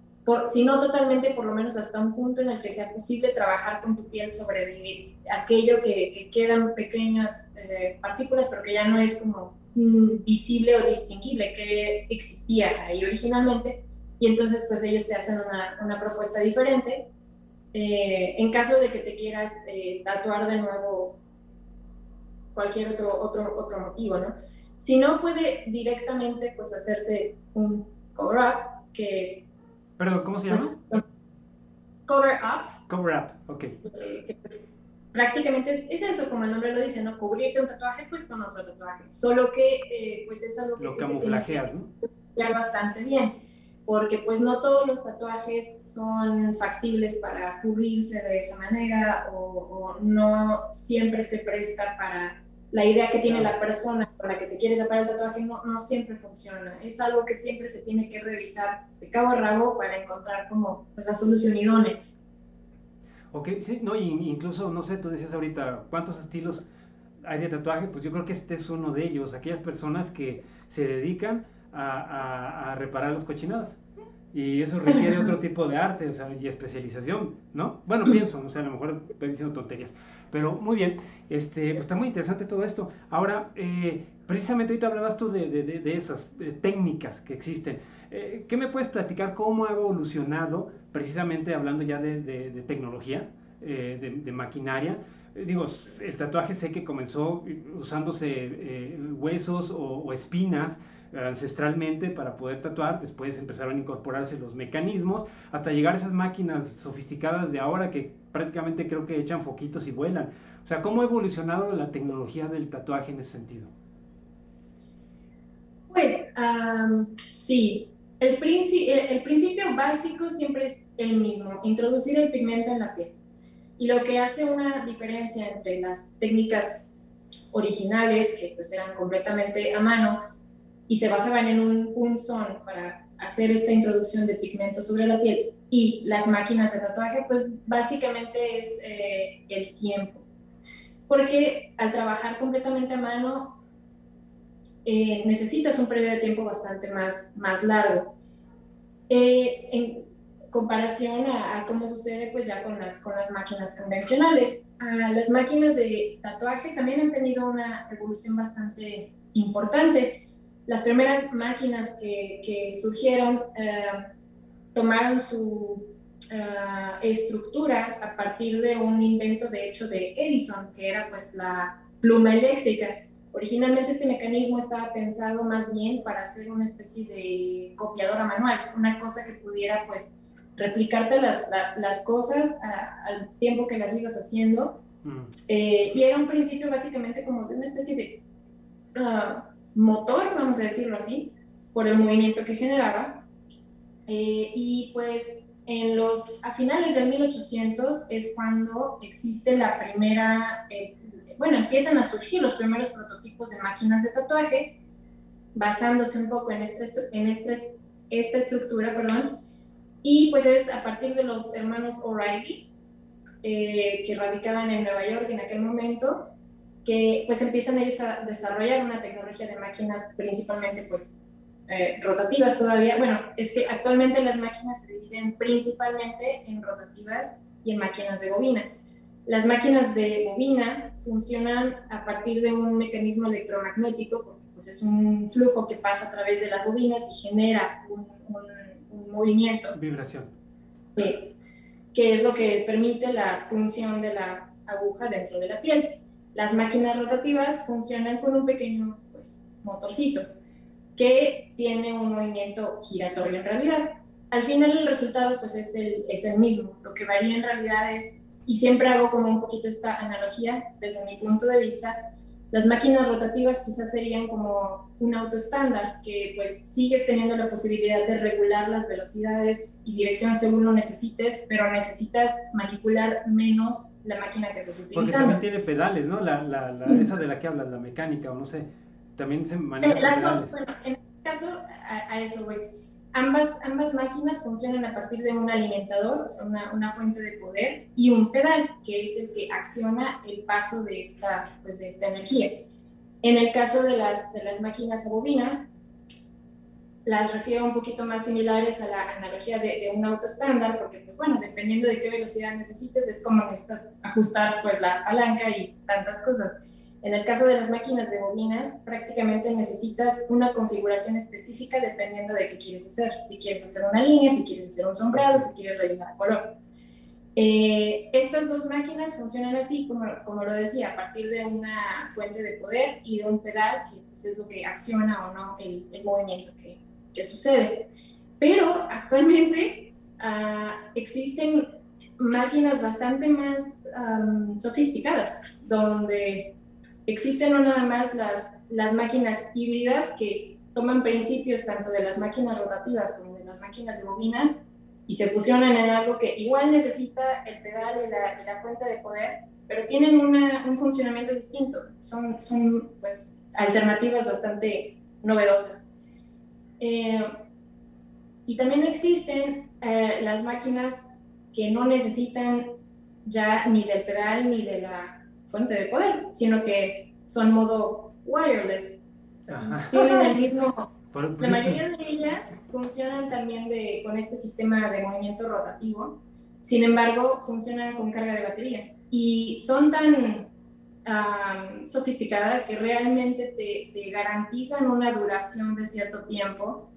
si no totalmente, por lo menos hasta un punto en el que sea posible trabajar con tu piel sobre aquello que quedan pequeñas partículas, pero que ya no es como visible o distinguible, que existía ahí originalmente, y entonces pues ellos te hacen una propuesta diferente. En caso de que te quieras tatuar de nuevo cualquier otro motivo, ¿no? Si no, puede directamente pues hacerse un cover-up que... Perdón, ¿cómo se llama? Pues, cover-up. Cover-up, ok. Que pues, prácticamente es eso, como el nombre lo dice, ¿no? Cubrirte un tatuaje pues con otro tatuaje. Solo que pues es algo que lo sí camuflajeas, se tiene ¿no? que estudiar bastante bien, porque pues no todos los tatuajes son factibles para cubrirse de esa manera o no siempre se presta para la idea que tiene la persona con la que se quiere tapar el tatuaje, no siempre funciona. Es algo que siempre se tiene que revisar de cabo a rabo para encontrar como pues, la solución idónea. Ok, sí, no, incluso, no sé, tú decías ahorita, ¿cuántos estilos hay de tatuaje? Pues yo creo que este es uno de ellos, aquellas personas que se dedican a reparar las cochinadas. Y eso requiere otro tipo de arte, o sea, y especialización, ¿no? Bueno, pienso, o sea, a lo mejor estoy diciendo tonterías, pero muy bien, pues está muy interesante todo esto. Ahora, precisamente ahorita hablabas tú de esas técnicas que existen. ¿Qué me puedes platicar cómo ha evolucionado, precisamente hablando ya de tecnología, de maquinaria? Digo, el tatuaje sé que comenzó usándose huesos o espinas ancestralmente para poder tatuar, después empezaron a incorporarse los mecanismos, hasta llegar a esas máquinas sofisticadas de ahora que prácticamente creo que echan foquitos y vuelan. O sea, ¿cómo ha evolucionado la tecnología del tatuaje en ese sentido? Pues sí, el principio básico siempre es el mismo, introducir el pigmento en la piel. Y lo que hace una diferencia entre las técnicas originales, que pues eran completamente a mano y se basaban en un punzón para hacer esta introducción de pigmento sobre la piel, y las máquinas de tatuaje, pues básicamente es el tiempo. Porque al trabajar completamente a mano, necesitas un periodo de tiempo bastante más largo. En comparación a cómo sucede pues ya con las máquinas convencionales. Las máquinas de tatuaje también han tenido una evolución bastante importante. Las primeras máquinas que surgieron tomaron su estructura a partir de un invento de hecho de Edison, que era pues la pluma eléctrica. Originalmente este mecanismo estaba pensado más bien para hacer una especie de copiadora manual, una cosa que pudiera pues replicarte las cosas al tiempo que las ibas haciendo. Y era un principio básicamente como de una especie de motor, vamos a decirlo así, por el movimiento que generaba. Y pues a finales del 1800 es cuando existe la primera, bueno, empiezan a surgir los primeros prototipos de máquinas de tatuaje, basándose un poco en esta estructura, perdón, y pues es a partir de los hermanos O'Reilly, que radicaban en Nueva York en aquel momento, que pues empiezan ellos a desarrollar una tecnología de máquinas principalmente pues rotativas todavía. Bueno, es que actualmente las máquinas se dividen principalmente en rotativas y en máquinas de bobina. Las máquinas de bobina funcionan a partir de un mecanismo electromagnético, porque pues, es un flujo que pasa a través de las bobinas y genera un movimiento. Vibración. Que es lo que permite la punción de la aguja dentro de la piel. Las máquinas rotativas funcionan con un pequeño pues, motorcito que tiene un movimiento giratorio en realidad. Al final el resultado pues es el mismo. Lo que varía en realidad es, y siempre hago como un poquito esta analogía desde mi punto de vista, las máquinas rotativas quizás serían como un auto estándar, que pues sigues teniendo la posibilidad de regular las velocidades y dirección según lo necesites, pero necesitas manipular menos la máquina que estás utilizando. Porque también tiene pedales, ¿no? Esa de la que hablas, la mecánica, o no sé, también se maneja con las pedales. dos, bueno, en este caso a eso voy. ambas máquinas funcionan a partir de un alimentador, o sea, una fuente de poder, y un pedal, que es el que acciona el paso pues, de esta energía. En el caso de las máquinas bobinas, las refiero un poquito más similares a la analogía de un auto estándar, porque, pues bueno, dependiendo de qué velocidad necesites, es como necesitas ajustar pues la palanca y tantas cosas. En el caso de las máquinas de bobinas, prácticamente necesitas una configuración específica dependiendo de qué quieres hacer. Si quieres hacer una línea, si quieres hacer un sombreado, si quieres rellenar color. Estas dos máquinas funcionan así, como lo decía, a partir de una fuente de poder y de un pedal, que pues, es lo que acciona o no el movimiento que sucede. Pero actualmente existen máquinas bastante más sofisticadas, donde existen no nada más las máquinas híbridas que toman principios tanto de las máquinas rotativas como de las máquinas de bobinas y se fusionan en algo que igual necesita el pedal y la fuente de poder, pero tienen un funcionamiento distinto. Son pues, alternativas bastante novedosas. Y también existen las máquinas que no necesitan ya ni del pedal ni de la fuente de poder, sino que son modo wireless. O sea, tienen el mismo... La mayoría de ellas funcionan también con este sistema de movimiento rotativo, sin embargo, funcionan con carga de batería. Y son tan sofisticadas que realmente te garantizan una duración de cierto tiempo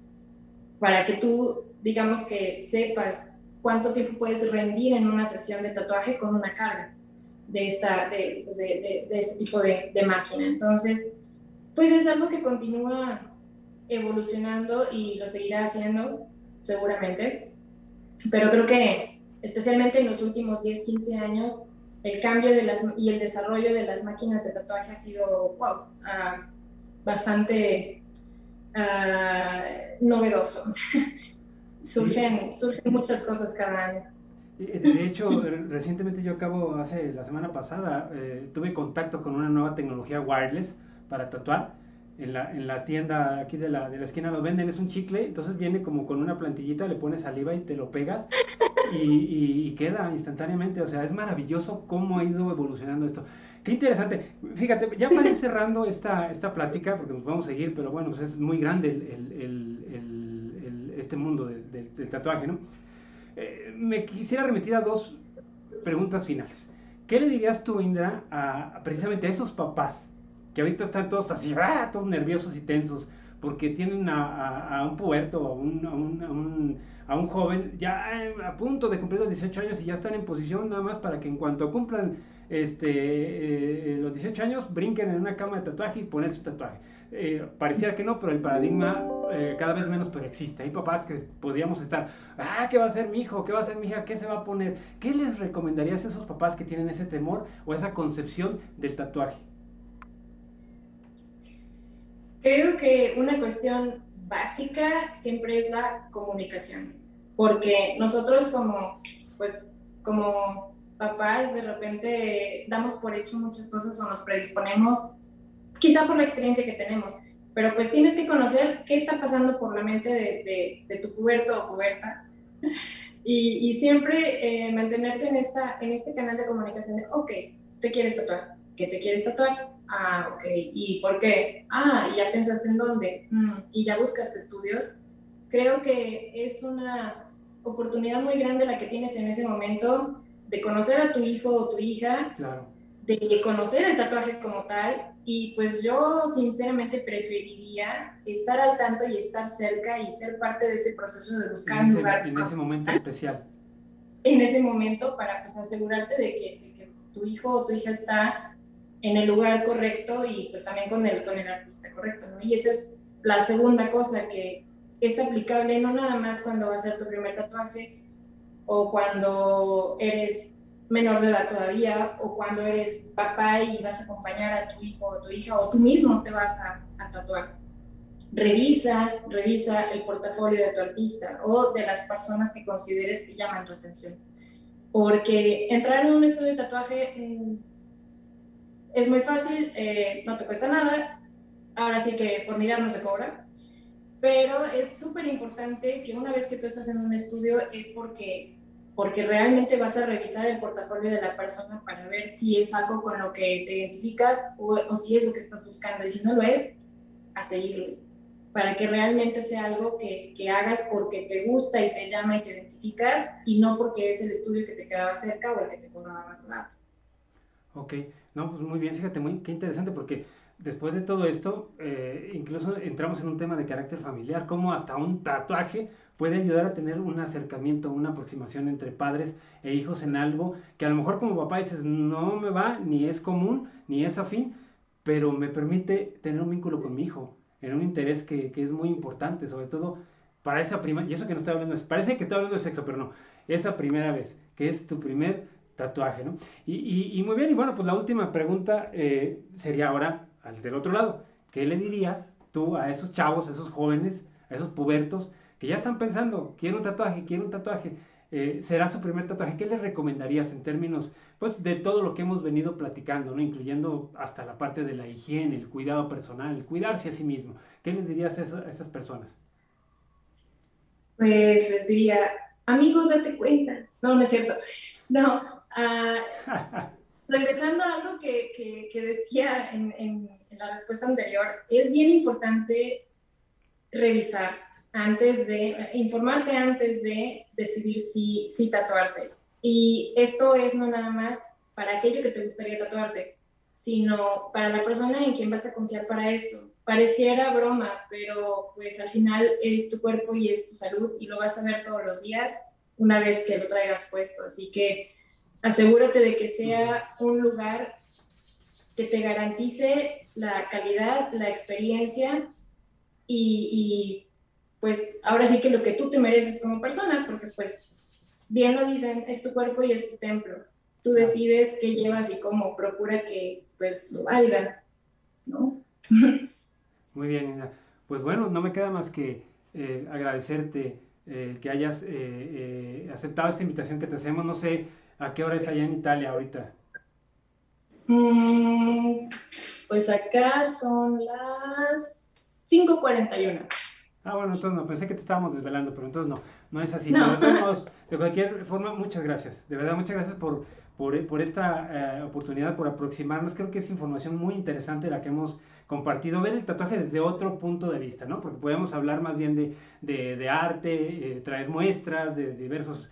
para que tú, digamos que sepas cuánto tiempo puedes rendir en una sesión de tatuaje con una carga de este tipo de máquina. Entonces, pues es algo que continúa evolucionando y lo seguirá haciendo seguramente, pero creo que especialmente en los últimos 10, 15 años el cambio y el desarrollo de las máquinas de tatuaje ha sido bastante novedoso. Surgen muchas cosas cada año. De hecho, recientemente la semana pasada, tuve contacto con una nueva tecnología wireless para tatuar. En la tienda aquí de la esquina lo venden, es un chicle, entonces viene como con una plantillita, le pones saliva y te lo pegas y queda instantáneamente. O sea, es maravilloso cómo ha ido evolucionando esto. Qué interesante. Fíjate, ya para ir cerrando esta plática, porque nos vamos a seguir, pero bueno, pues es muy grande este mundo del tatuaje, ¿no? Me quisiera remitir a dos preguntas finales. ¿Qué le dirías tú, Indra, precisamente a esos papás que ahorita están todos así, todos nerviosos y tensos, porque tienen a un puberto, a un joven ya a punto de cumplir los 18 años y ya están en posición nada más para que en cuanto cumplan los 18 años brinquen en una cama de tatuaje y poner su tatuaje? Pareciera que no, pero el paradigma cada vez menos pero existe. Hay papás que podríamos estar, ¿qué va a hacer mi hijo? ¿Qué va a hacer mi hija? ¿Qué se va a poner? ¿Qué les recomendarías a esos papás que tienen ese temor o esa concepción del tatuaje? Creo que una cuestión básica siempre es la comunicación, porque nosotros como papás de repente damos por hecho muchas cosas o nos predisponemos, quizá por la experiencia que tenemos, pero pues tienes que conocer qué está pasando por la mente de tu puberto o puberta y siempre mantenerte en este canal de comunicación de, ok, ¿te quieres tatuar? ¿Qué te quieres tatuar? Ok, ¿y por qué? ¿Ya pensaste en dónde? ¿Y ya buscaste estudios? Creo que es una oportunidad muy grande la que tienes en ese momento de conocer a tu hijo o tu hija, claro, de conocer el tatuaje como tal, y pues yo sinceramente preferiría estar al tanto y estar cerca y ser parte de ese proceso de buscar un lugar en ese momento especial. en ese momento para pues asegurarte de que tu hijo o tu hija está en el lugar correcto y pues también con el artista correcto, ¿no? Y esa es la segunda cosa que es aplicable no nada más cuando va a ser tu primer tatuaje o cuando eres menor de edad todavía o cuando eres papá y vas a acompañar a tu hijo o tu hija o tú mismo te vas a tatuar. Revisa el portafolio de tu artista o de las personas que consideres que llaman tu atención. Porque entrar en un estudio de tatuaje es muy fácil, no te cuesta nada, ahora sí que por mirar no se cobra, pero es súper importante que una vez que tú estás en un estudio es porque realmente vas a revisar el portafolio de la persona para ver si es algo con lo que te identificas o si es lo que estás buscando. Y si no lo es, a seguirlo. Para que realmente sea algo que hagas porque te gusta y te llama y te identificas y no porque es el estudio que te quedaba cerca o el que te cobraba más barato. Ok, no, pues muy bien, fíjate, qué interesante porque después de todo esto, incluso entramos en un tema de carácter familiar, cómo hasta un tatuaje puede ayudar a tener un acercamiento, una aproximación entre padres e hijos en algo que a lo mejor como papá dices, no me va, ni es común, ni es afín, pero me permite tener un vínculo con mi hijo, en un interés que es muy importante, sobre todo para esa primera, y eso que no estoy hablando, parece que estoy hablando de sexo, pero no, esa primera vez, que es tu primer tatuaje, ¿no? Y muy bien, y bueno, pues la última pregunta sería ahora al del otro lado. ¿Qué le dirías tú a esos chavos, a esos jóvenes, a esos pubertos que ya están pensando, quiero un tatuaje, quiero un tatuaje? Será su primer tatuaje. ¿Qué les recomendarías en términos, pues, de todo lo que hemos venido platicando, ¿no? Incluyendo hasta la parte de la higiene, el cuidado personal, el cuidarse a sí mismo? ¿Qué les dirías a esas personas? Pues les diría, amigo, date cuenta. No, no es cierto. No, regresando a algo que decía en la respuesta anterior, es bien importante revisar antes de, informarte antes de decidir si tatuarte. Y esto es no nada más para aquello que te gustaría tatuarte, sino para la persona en quien vas a confiar para esto. Pareciera broma, pero pues al final es tu cuerpo y es tu salud y lo vas a ver todos los días una vez que lo traigas puesto. Así que asegúrate de que Ujú. sea un lugar que te garantice la calidad, la experiencia y pues ahora sí que lo que tú te mereces como persona, porque pues bien lo dicen, es tu cuerpo y es tu templo. Tú Claro. decides qué llevas y cómo, procura que pues lo valga, ¿no? Muy bien, Ina. Pues bueno, no me queda más que agradecerte que hayas aceptado esta invitación que te hacemos. No sé a qué hora es allá en Italia ahorita. Mm, pues acá son las 5:41. Ah, bueno, entonces no, pensé que te estábamos desvelando, pero entonces no, no es así. Pero de No, todos modos, de cualquier forma, muchas gracias. De verdad, muchas gracias por esta oportunidad, por aproximarnos. Creo que es información muy interesante la que hemos compartido. Ver el tatuaje desde otro punto de vista, ¿no? Porque podemos hablar más bien de arte, traer muestras de diversos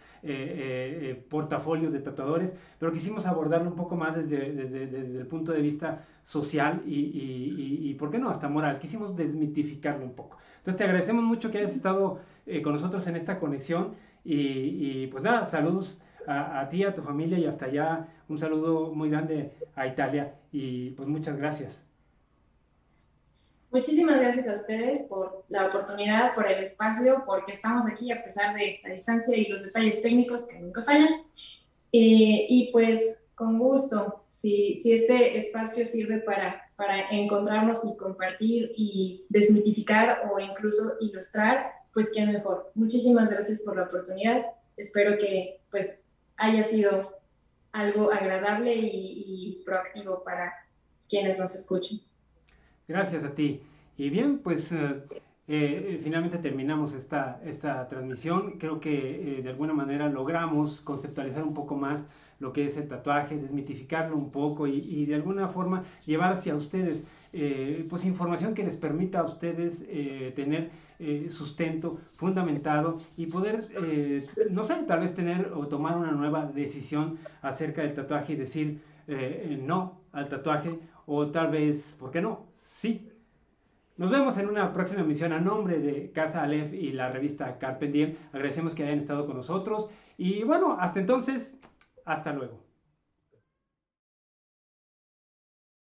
portafolios de tatuadores, pero quisimos abordarlo un poco más desde el punto de vista social y, ¿por qué no?, hasta moral. Quisimos desmitificarlo un poco. Entonces te agradecemos mucho que hayas estado con nosotros en esta conexión pues nada, saludos a ti, a tu familia y hasta allá un saludo muy grande a Italia y pues muchas gracias. muchísimas gracias a ustedes por la oportunidad, por el espacio, porque estamos aquí a pesar de la distancia y los detalles técnicos que nunca fallan. Y pues con gusto, si este espacio sirve para encontrarnos y compartir y desmitificar o incluso ilustrar, pues qué mejor. Muchísimas gracias por la oportunidad. Espero que pues haya sido algo agradable y proactivo para quienes nos escuchen. Gracias a ti. Y bien, pues finalmente terminamos esta transmisión. Creo que de alguna manera logramos conceptualizar un poco más lo que es el tatuaje, desmitificarlo un poco y de alguna forma llevar hacia ustedes pues información que les permita a ustedes tener sustento fundamentado y poder, no sé, tal vez tener o tomar una nueva decisión acerca del tatuaje y decir no al tatuaje o tal vez, ¿por qué no? Sí. Nos vemos en una próxima emisión a nombre de Casa Aleph y la revista Carpe Diem. Agradecemos que hayan estado con nosotros y bueno, hasta entonces, hasta luego.